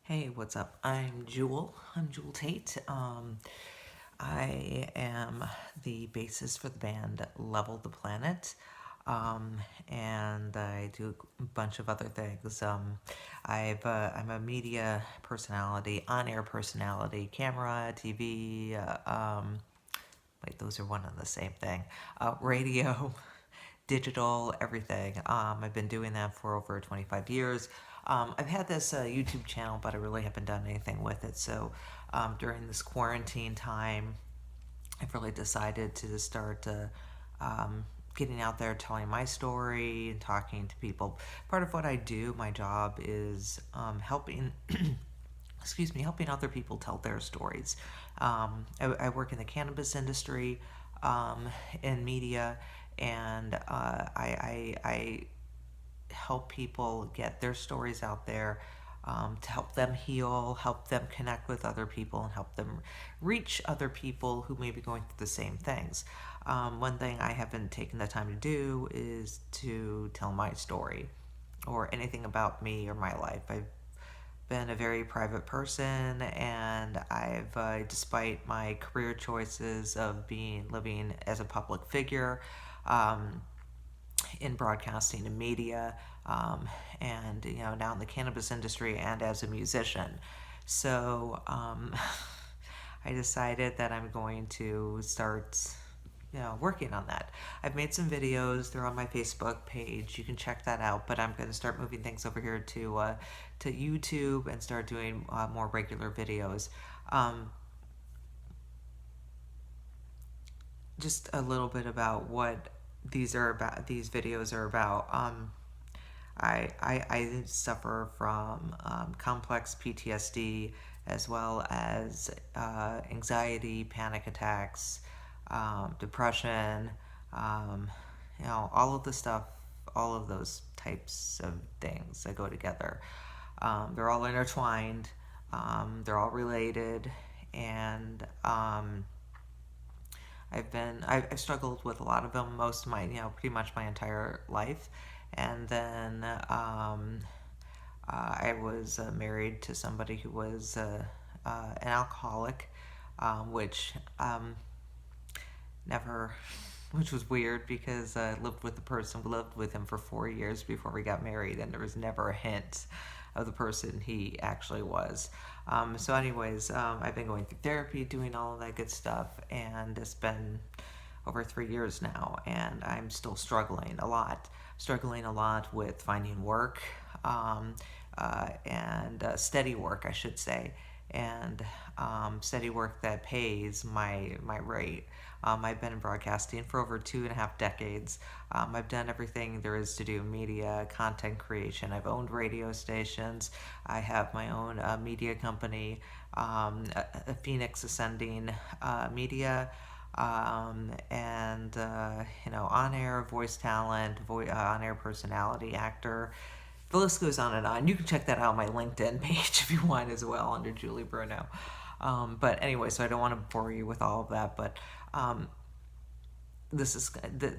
Hey, what's up? I'm Jewel Tate. I am the bassist for the band Level the Planet. Um, and I do a bunch of other things. I'm a media personality, on-air personality, camera, TV, wait, those are one and the same thing. Radio, digital, everything. I've been doing that for over 25 years. I've had this YouTube channel, but I really haven't done anything with it. So during this quarantine time, I've really decided to start getting out there, telling my story, and talking to people. Part of what I do, my job, is helping helping other people tell their stories. I work in the cannabis industry, in media, and I help people get their stories out there, to help them heal, help them connect with other people, and help them reach other people who may be going through the same things. One thing I haven't taken the time to do is to tell my story or anything about me or my life. I've been a very private person, and I've, despite my career choices of living as a public figure, um, in broadcasting and media, and now in the cannabis industry and as a musician. So I decided that I'm going to start working on that. I've made some videos. They're on my Facebook page. You can check that out. But I'm going to start moving things over here to YouTube and start doing more regular videos. Just a little bit about what these are about. These videos are about. I suffer from complex PTSD, as well as anxiety, panic attacks, depression, all of the stuff, all of those types of things that go together. They're all intertwined, they're all related, and I've struggled with a lot of them most of my, pretty much my entire life. And then I was married to somebody who was an alcoholic, which never, which was weird because I lived with the person, we lived with him for 4 years before we got married, and there was never a hint of the person he actually was. So anyways, I've been going through therapy, doing all of that good stuff, and it's been over 3 years now, and I'm still struggling a lot with finding work, and steady work, I should say, and steady work that pays my rate. I've been in broadcasting for over 2.5 decades. I've done everything there is to do: media, content creation. I've owned radio stations. I have my own media company, a Phoenix Ascending Media, and on-air voice talent, on-air personality, actor. The list goes on and on. You can check that out on my LinkedIn page if you want as well, under Julie Bruno. But anyway, so I don't want to bore you with all of that, but this is the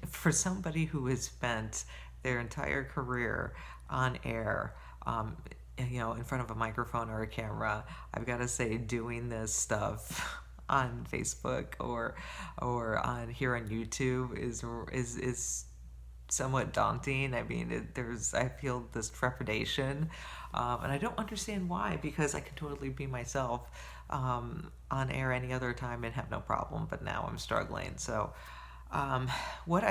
for somebody who has spent their entire career on air, in front of a microphone or a camera. I've got to say, doing this stuff on Facebook or on here on YouTube is somewhat daunting. I mean, I feel this trepidation, and I don't understand why, because I can totally be myself on air any other time and have no problem. But now I'm struggling. So, what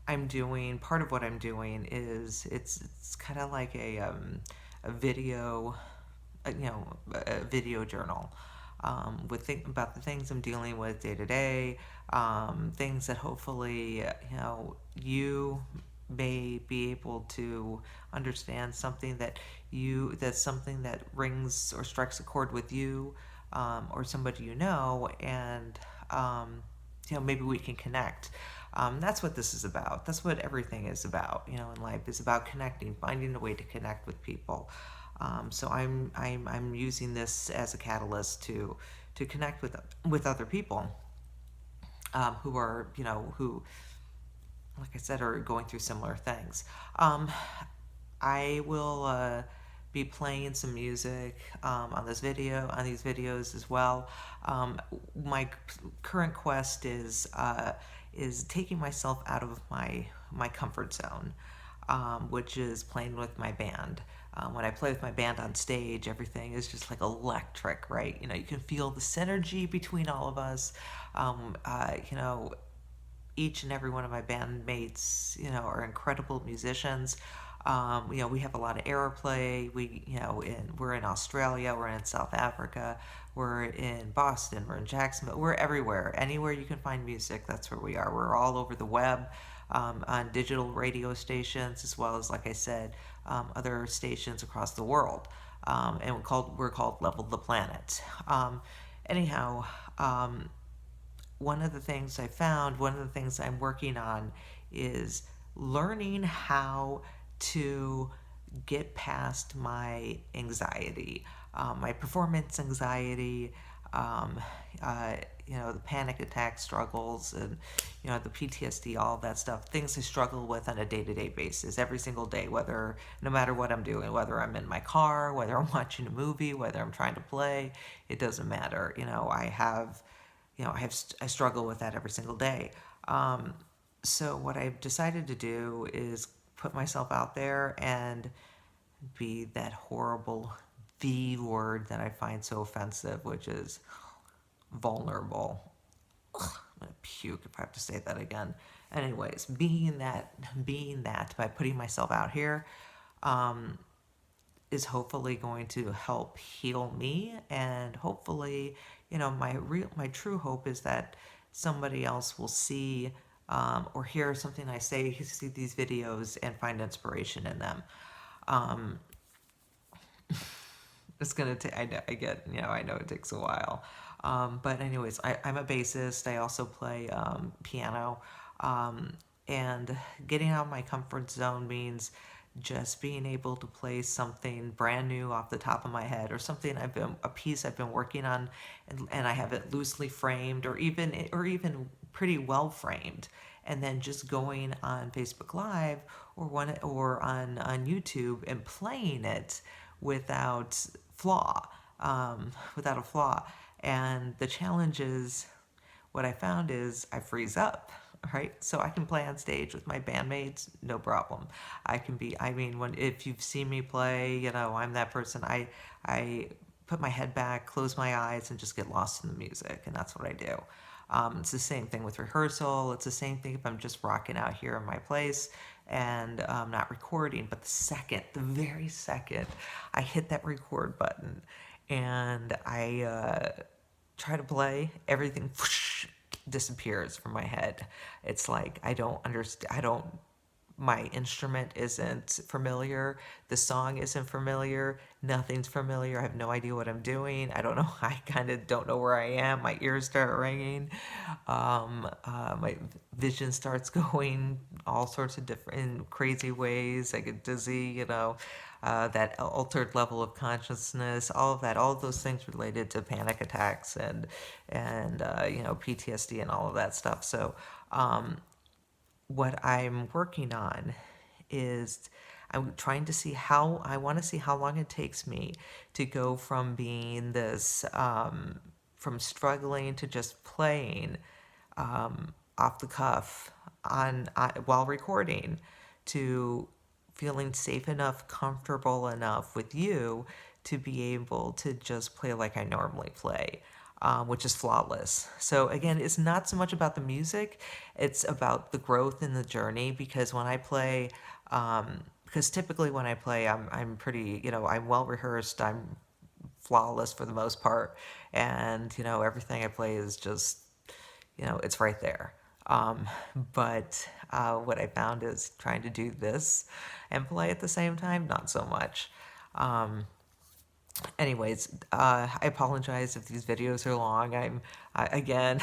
I'm doing, part of what I'm doing is it's kind of like a video, a video journal. About the things I'm dealing with day to day, things that hopefully you may be able to understand, that's something that rings or strikes a chord with you, or somebody and maybe we can connect. That's what this is about. That's what everything is about. In life is about connecting, finding a way to connect with people. So I'm using this as a catalyst to connect with other people, who are who, like I said, are going through similar things. I will be playing some music on these videos as well. My current quest is taking myself out of my comfort zone, which is playing with my band. When I play with my band on stage, everything is just like electric, right? You know, you can feel the synergy between all of us. You know, each and every one of my bandmates, you know, are incredible musicians. You know, we have a lot of airplay. We're in Australia, we're in South Africa, we're in Boston, we're in Jacksonville, we're everywhere. Anywhere you can find music, that's where we are. We're all over the web, on digital radio stations, as well as, like I said, other stations across the world. And we're called Level the Planet. Anyhow, one of the things I'm working on is learning how to get past my anxiety, my performance anxiety, um, uh, you know, the panic attack struggles, and, you know, the PTSD, all that stuff, things I struggle with on a day-to-day basis, every single day, no matter what I'm doing, whether I'm in my car, whether I'm watching a movie, whether I'm trying to play, it doesn't matter. I struggle with that every single day. So what I've decided to do is put myself out there and be that horrible V word that I find so offensive, which is vulnerable. Ugh, I'm gonna puke if I have to say that again. Anyways, being that by putting myself out here, um, is hopefully going to help heal me, and hopefully, you know, my true hope is that somebody else will see, or hear something I say, see these videos, and find inspiration in them. Um, it's gonna take. I know it takes a while, but anyways, I'm a bassist. I also play piano, um, and getting out of my comfort zone means just being able to play something brand new off the top of my head, or something a piece I've been working on, and I have it loosely framed, or even pretty well framed, and then just going on Facebook Live, or on YouTube, and playing it without flaw, without a flaw. And the challenge is, what I found is I freeze up, right? So I can play on stage with my bandmates, no problem. If you've seen me play, you know, I'm that person. I put my head back, close my eyes, and just get lost in the music, and that's what I do. It's the same thing with rehearsal. It's the same thing if I'm just rocking out here in my place and not recording. But the very second I hit that record button and I try to play, everything whoosh, disappears from my head. It's like I don't understand. My instrument isn't familiar. The song isn't familiar. Nothing's familiar. I have no idea what I'm doing. I don't know. I kind of don't know where I am. My ears start ringing. My vision starts going all sorts of different crazy ways. I get dizzy, you know, that altered level of consciousness, all of that, all of those things related to panic attacks and you know, PTSD and all of that stuff. So, what I'm working on is I want to see how long it takes me to go from being from struggling to just playing, off the cuff while recording, to feeling safe enough, comfortable enough with you to be able to just play like I normally play, which is flawless. So again, it's not so much about the music, it's about the growth in the journey. Because typically when I play, I'm pretty, you know, I'm well rehearsed, I'm flawless for the most part, and you know, everything I play is just, you know, it's right there. Um, but what I found is trying to do this and play at the same time, not so much. Anyways, I apologize if these videos are long. Again,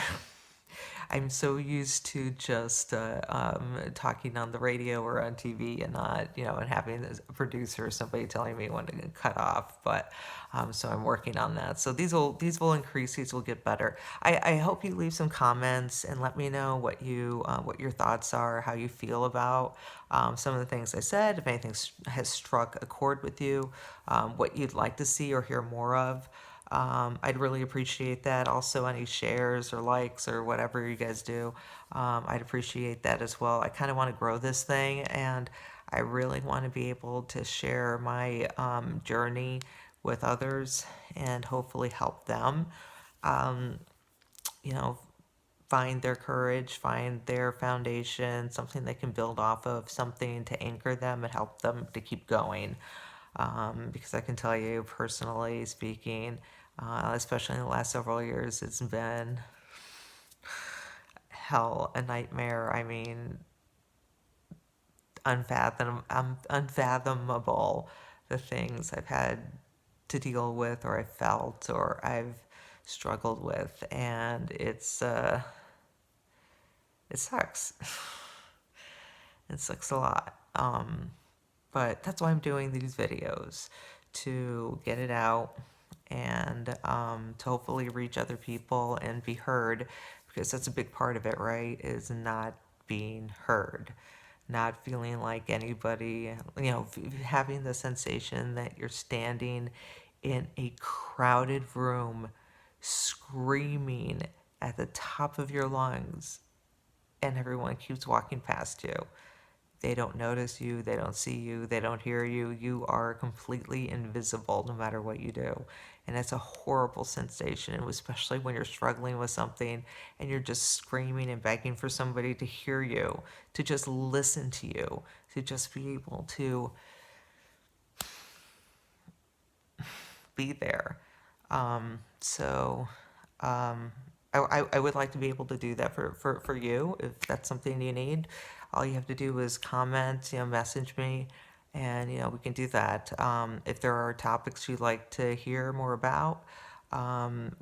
I'm so used to just talking on the radio or on TV and not, and having a producer or somebody telling me when to cut off. But so I'm working on that. So these will increase. These will get better. I hope you leave some comments and let me know what your thoughts are, how you feel about some of the things I said. If anything has struck a chord with you, what you'd like to see or hear more of. I'd really appreciate that. Also, any shares or likes or whatever you guys do, I'd appreciate that as well. I kind of want to grow this thing, and I really want to be able to share my journey with others and hopefully help them, you know, find their courage, find their foundation, something they can build off of, something to anchor them and help them to keep going. Because I can tell you, personally speaking, especially in the last several years, it's been hell, a nightmare. I mean, unfathomable the things I've had to deal with, or I've felt, or I've struggled with, and it sucks. It sucks a lot. But that's why I'm doing these videos, to get it out and to hopefully reach other people and be heard, because that's a big part of it, right? Is not being heard, not feeling like anybody, having the sensation that you're standing in a crowded room screaming at the top of your lungs and everyone keeps walking past you. They don't notice you, they don't see you, they don't hear you. You are completely invisible no matter what you do. And it's a horrible sensation, and especially when you're struggling with something and you're just screaming and begging for somebody to hear you, to just listen to you, to just be able to be there. So I would like to be able to do that for you. If that's something you need, all you have to do is comment, message me, and we can do that. If there are topics you'd like to hear more about,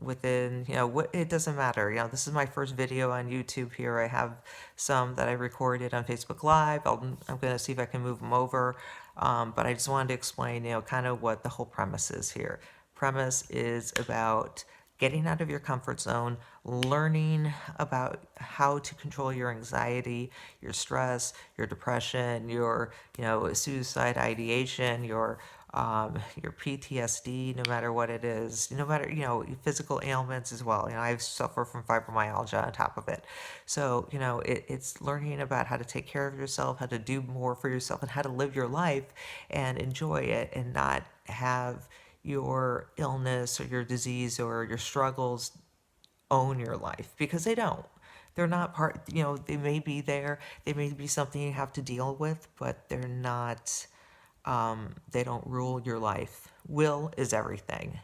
within, what, it doesn't matter. This is my first video on YouTube here. I have some that I recorded on Facebook Live. I'm going to see if I can move them over. But I just wanted to explain, kind of what the whole premise is here. Premise is about getting out of your comfort zone, learning about how to control your anxiety, your stress, your depression, your, suicide ideation, your PTSD, no matter what it is, no matter, physical ailments as well. I suffer from fibromyalgia on top of it. So, it's learning about how to take care of yourself, how to do more for yourself, and how to live your life and enjoy it, and not have your illness or your disease or your struggles own your life, because they don't. They're not part, they may be there, they may be something you have to deal with, but they're not, they don't rule your life. Will is everything.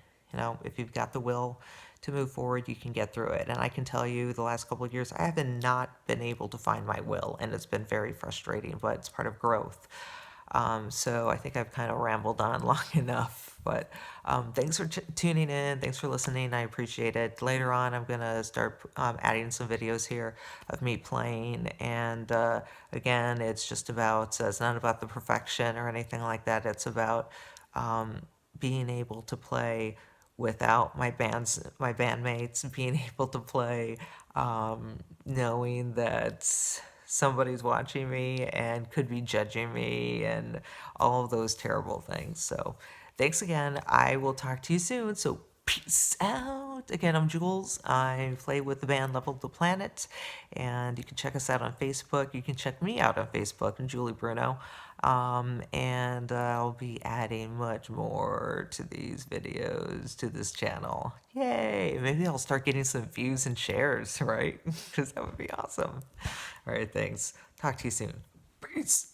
If you've got the will to move forward, you can get through it. And I can tell you, the last couple of years, I have not been able to find my will, and it's been very frustrating, but it's part of growth. So I think I've kind of rambled on long enough, but thanks for tuning in. Thanks for listening. I appreciate it. Later on, I'm going to start adding some videos here of me playing. And again, it's just about, it's not about the perfection or anything like that. It's about being able to play without my bandmates, being able to play, knowing that somebody's watching me and could be judging me and all of those terrible things. So thanks again. I will talk to you soon. So peace out. Again, I'm Julz. I play with the band Level the Planet, and you can check us out on Facebook. You can check me out on Facebook, and Julie Bruno. And I'll be adding much more to these videos, to this channel. Yay! Maybe I'll start getting some views and shares, right? Because that would be awesome. All right, thanks. Talk to you soon. Peace.